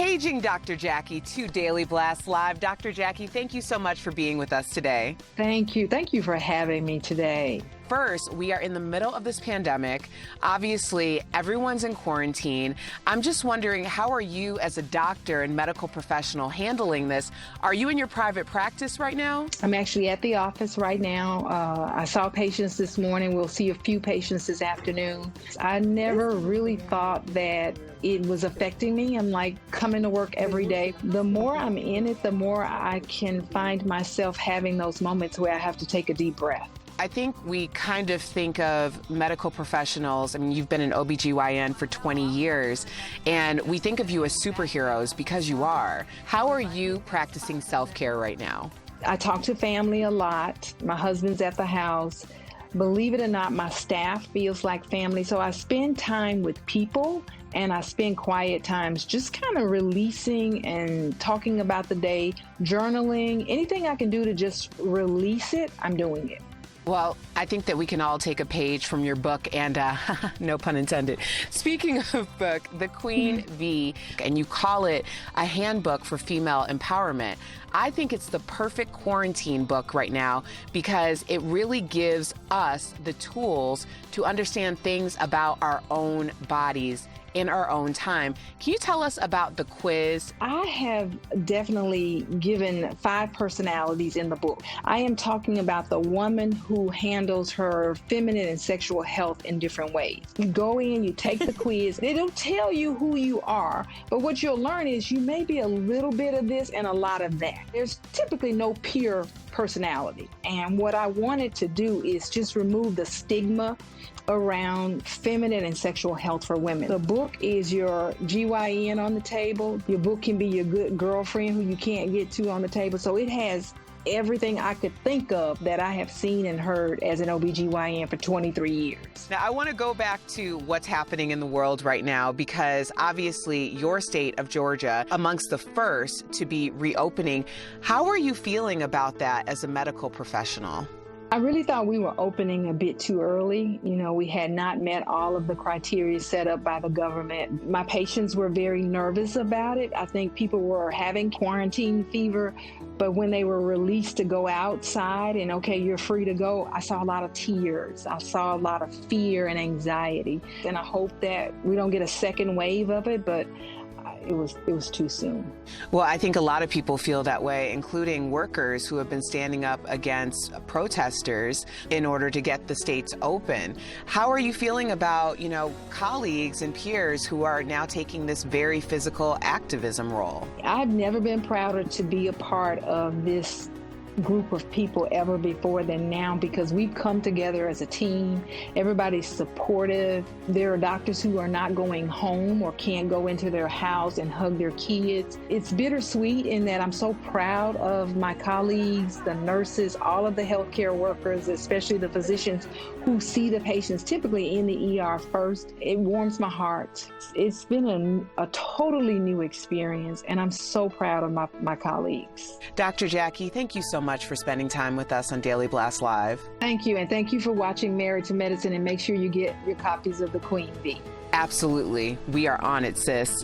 paging Dr. Jackie to Daily Blast Live. Dr. Jackie, thank you so much for being with us today. Thank you. Thank you for having me today. First, we are in the middle of this pandemic. Obviously, everyone's in quarantine. I'm just wondering, how are you as a doctor and medical professional handling this? Are you in your private practice right now? I'm actually at the office right now. I saw patients this morning. We'll see a few patients this afternoon. I never really thought that it was affecting me. I'm like coming to work every day. The more I'm in it, the more I can find myself having those moments where I have to take a deep breath. I think we kind of think of medical professionals, I mean, you've been an OBGYN for 20 years, and we think of you as superheroes because you are. How are you practicing self-care right now? I talk to family a lot. My husband's at the house. Believe it or not, my staff feels like family, so I spend time with people and I spend quiet times just kind of releasing and talking about the day, journaling, anything I can do to just release it, I'm doing it. Well, I think that we can all take a page from your book and, no pun intended. Speaking of book, The Queen Bee, and you call it a handbook for female empowerment. I think it's the perfect quarantine book right now because it really gives us the tools to understand things about our own bodies in our own time. Can you tell us about the quiz? I have definitely given 5 personalities in the book. I am talking about the woman who handles her feminine and sexual health in different ways. You go in, you take the quiz, it'll tell you who you are, but what you'll learn is you may be a little bit of this and a lot of that. There's typically no pure personality. And what I wanted to do is just remove the stigma around feminine and sexual health for women. The book is your GYN on the table. Your book can be your good girlfriend who you can't get to on the table. So it has everything I could think of that I have seen and heard as an OBGYN for 23 years. Now, I want to go back to what's happening in the world right now because obviously your state of Georgia, amongst the first to be reopening. How are you feeling about that as a medical professional? I really thought we were opening a bit too early. You know, we had not met all of the criteria set up by the government. My patients were very nervous about it. I think people were having quarantine fever, but when they were released to go outside and, okay, you're free to go, I saw a lot of tears. I saw a lot of fear and anxiety. And I hope that we don't get a second wave of it, but it was too soon. Well, I think a lot of people feel that way, including workers who have been standing up against protesters in order to get the states open. How are you feeling about, colleagues and peers who are now taking this very physical activism role? I've never been prouder to be a part of this group of people ever before than now because we've come together as a team. Everybody's supportive. There are doctors who are not going home or can't go into their house and hug their kids. It's bittersweet in that I'm so proud of my colleagues, the nurses, all of the healthcare workers, especially the physicians who see the patients typically in the ER first. It warms my heart. It's been a totally new experience, and I'm so proud of my colleagues. Dr. Jackie, thank you so much for spending time with us on Daily Blast Live. Thank you, and thank you for watching Married to Medicine, and make sure you get your copies of The Queen Bee. Absolutely. We are on it, sis.